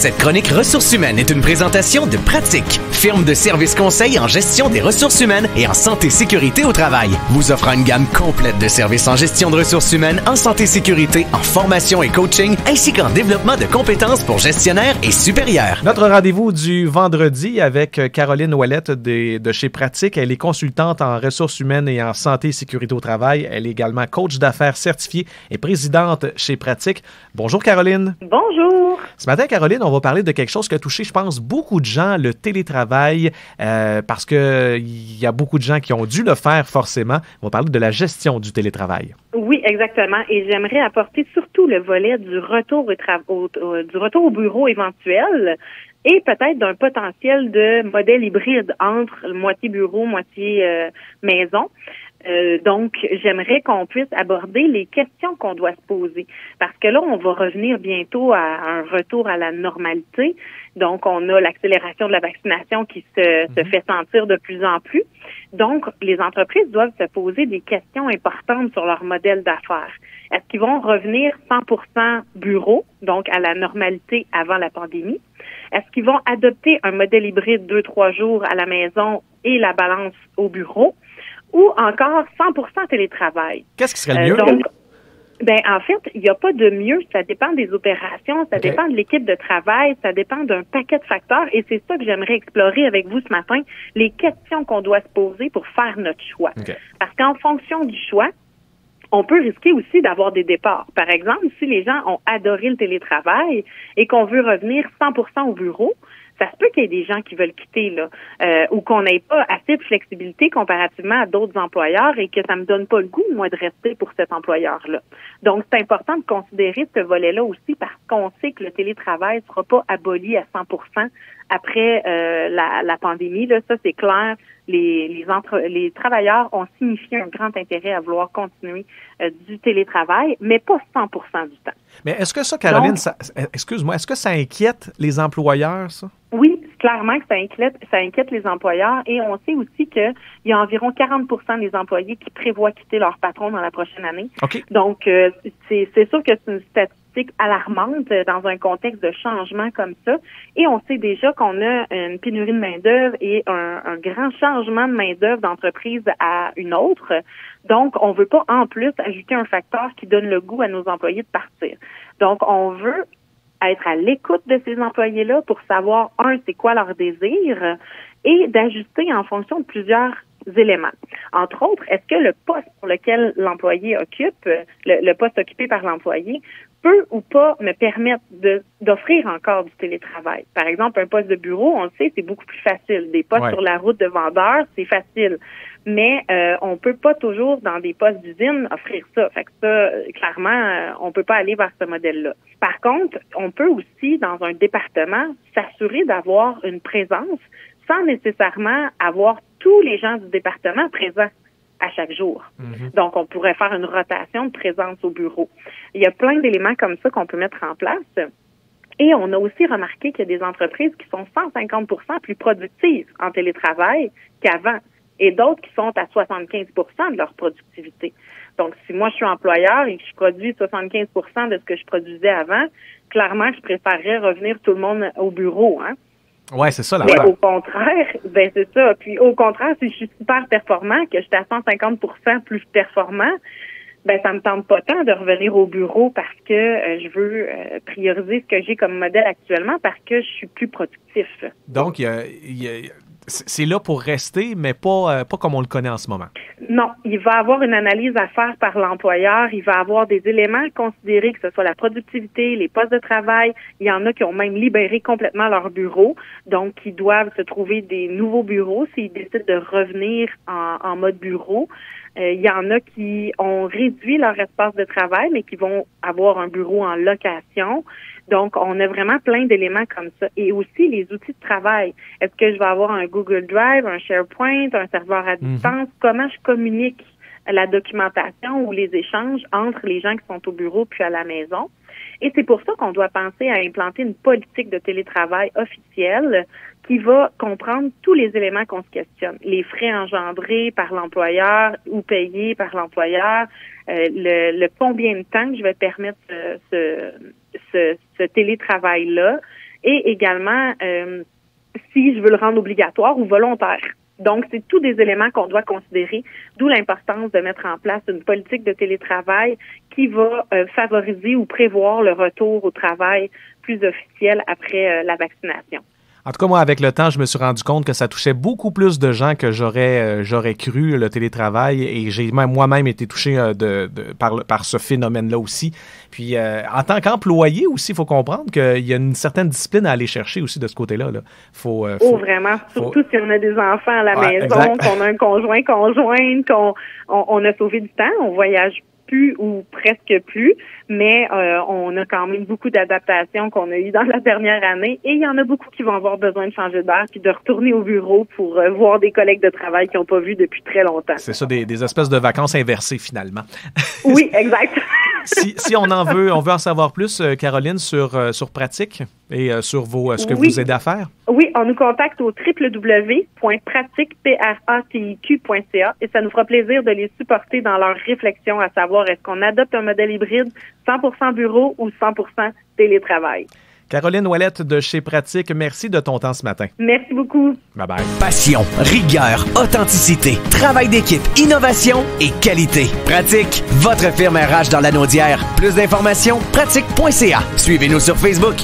Cette chronique ressources humaines est une présentation de Pratique, firme de services conseils en gestion des ressources humaines et en santé-sécurité au travail. Vous offrant une gamme complète de services en gestion de ressources humaines, en santé-sécurité, en formation et coaching, ainsi qu'en développement de compétences pour gestionnaires et supérieurs. Notre rendez-vous du vendredi avec Caroline Ouellette de chez Pratique. Elle est consultante en ressources humaines et en santé et sécurité au travail. Elle est également coach d'affaires certifiée et présidente chez Pratique. Bonjour Caroline. Bonjour. Ce matin, Caroline, on va parler de quelque chose qui a touché, je pense, beaucoup de gens, le télétravail, parce qu'il y a beaucoup de gens qui ont dû le faire forcément. On va parler de la gestion du télétravail. Oui, exactement. Et j'aimerais apporter surtout le volet du retour au bureau éventuel et peut-être d'un potentiel de modèle hybride entre moitié bureau, moitié maison. Donc, j'aimerais qu'on puisse aborder les questions qu'on doit se poser. Parce que là, on va revenir bientôt à un retour à la normalité. Donc, on a l'accélération de la vaccination qui se fait sentir de plus en plus. Donc, les entreprises doivent se poser des questions importantes sur leur modèle d'affaires. Est-ce qu'ils vont revenir 100% bureau, donc à la normalité avant la pandémie? Est-ce qu'ils vont adopter un modèle hybride 2-3 jours à la maison et la balance au bureau? Ou encore 100% télétravail. Qu'est-ce qui serait le mieux? Donc, en fait, il n'y a pas de mieux. Ça dépend des opérations, ça dépend de l'équipe de travail, ça dépend d'un paquet de facteurs. Et c'est ça que j'aimerais explorer avec vous ce matin, les questions qu'on doit se poser pour faire notre choix. Parce qu'en fonction du choix, on peut risquer aussi d'avoir des départs. Par exemple, si les gens ont adoré le télétravail et qu'on veut revenir 100% au bureau, ça se peut qu'il y ait des gens qui veulent quitter là, ou qu'on n'ait pas assez de flexibilité comparativement à d'autres employeurs et que ça me donne pas le goût, moi, de rester pour cet employeur-là. Donc, c'est important de considérer ce volet-là aussi parce qu'on sait que le télétravail ne sera pas aboli à 100% après la pandémie. Là, ça, c'est clair. Les travailleurs ont signifié un grand intérêt à vouloir continuer du télétravail, mais pas 100% du temps. Mais est-ce que ça, Caroline, excuse-moi, est-ce que ça inquiète les employeurs, ça? Oui, clairement que ça inquiète les employeurs et on sait aussi qu'il y a environ 40% des employés qui prévoient quitter leur patron dans la prochaine année. Okay. Donc, c'est sûr que c'est une statistique alarmante dans un contexte de changement comme ça. Et on sait déjà qu'on a une pénurie de main-d'œuvre et un grand changement de main-d'œuvre d'entreprise à une autre. Donc, on veut pas en plus ajouter un facteur qui donne le goût à nos employés de partir. Donc, on veut être à l'écoute de ces employés-là pour savoir, c'est quoi leur désir et d'ajuster en fonction de plusieurs éléments. Entre autres, est-ce que le poste pour lequel l'employé occupe, le poste occupé par l'employé, peut ou pas me permettre d'offrir encore du télétravail. Par exemple, un poste de bureau, on le sait, c'est beaucoup plus facile. Des postes sur la route de vendeur, c'est facile. Mais on peut pas toujours, dans des postes d'usine, offrir ça. Fait que ça, clairement, on peut pas aller vers ce modèle-là. Par contre, on peut aussi, dans un département, s'assurer d'avoir une présence sans nécessairement avoir tous les gens du département présents à chaque jour. Donc, on pourrait faire une rotation de présence au bureau. Il y a plein d'éléments comme ça qu'on peut mettre en place. Et on a aussi remarqué qu'il y a des entreprises qui sont 150% plus productives en télétravail qu'avant et d'autres qui sont à 75% de leur productivité. Donc, si moi, je suis employeur et que je produis 75% de ce que je produisais avant, clairement, je préférerais revenir tout le monde au bureau, hein. Oui, c'est ça. Mais au contraire, c'est ça. Puis au contraire, si je suis super performant, que je suis à 150% plus performant, ça me tente pas tant de revenir au bureau parce que je veux prioriser ce que j'ai comme modèle actuellement parce que je suis plus productif. Donc, c'est là pour rester, mais pas comme on le connaît en ce moment. Non, il va avoir une analyse à faire par l'employeur. Il va avoir des éléments à considérer, que ce soit la productivité, les postes de travail. Il y en a qui ont même libéré complètement leur bureau, donc qui doivent se trouver des nouveaux bureaux s'ils décident de revenir en mode bureau. Il y en a qui ont réduit leur espace de travail, mais qui vont avoir un bureau en location. Donc, on a vraiment plein d'éléments comme ça. Et aussi, les outils de travail. Est-ce que je vais avoir un Google Drive, un SharePoint, un serveur à distance? Comment je communique la documentation ou les échanges entre les gens qui sont au bureau puis à la maison? Et c'est pour ça qu'on doit penser à implanter une politique de télétravail officielle qui va comprendre tous les éléments qu'on se questionne. Les frais engendrés par l'employeur ou payés par l'employeur, le combien de temps que je vais permettre ce télétravail-là et également si je veux le rendre obligatoire ou volontaire. Donc, c'est tous des éléments qu'on doit considérer, d'où l'importance de mettre en place une politique de télétravail qui va favoriser ou prévoir le retour au travail plus officiel après la vaccination. En tout cas, moi, avec le temps, je me suis rendu compte que ça touchait beaucoup plus de gens que j'aurais cru, le télétravail, et j'ai moi-même été touché par ce phénomène-là aussi. Puis, en tant qu'employé aussi, il faut comprendre qu'il y a une certaine discipline à aller chercher aussi de ce côté-là. Là. Vraiment. Surtout si on a des enfants à la maison, exact. Qu'on a un conjointe, qu'on a sauvé du temps, on voyage plus ou presque plus, mais on a quand même beaucoup d'adaptations qu'on a eues dans la dernière année et il y en a beaucoup qui vont avoir besoin de changer d'air puis de retourner au bureau pour voir des collègues de travail qu'ils n'ont pas vus depuis très longtemps. C'est ça, des espèces de vacances inversées finalement. Oui, exact. Si on veut en savoir plus, Caroline, sur Pratique et sur ce que vous aidez à faire? Oui, on nous contacte au www.pratique.ca et ça nous fera plaisir de les supporter dans leur réflexion à savoir est-ce qu'on adopte un modèle hybride 100% bureau ou 100% télétravail. Caroline Ouellette de chez Pratique, merci de ton temps ce matin. Merci beaucoup. Bye-bye. Passion, rigueur, authenticité, travail d'équipe, innovation et qualité. Pratique, votre firme RH dans l'Anaudière. Plus d'informations, pratique.ca. Suivez-nous sur Facebook.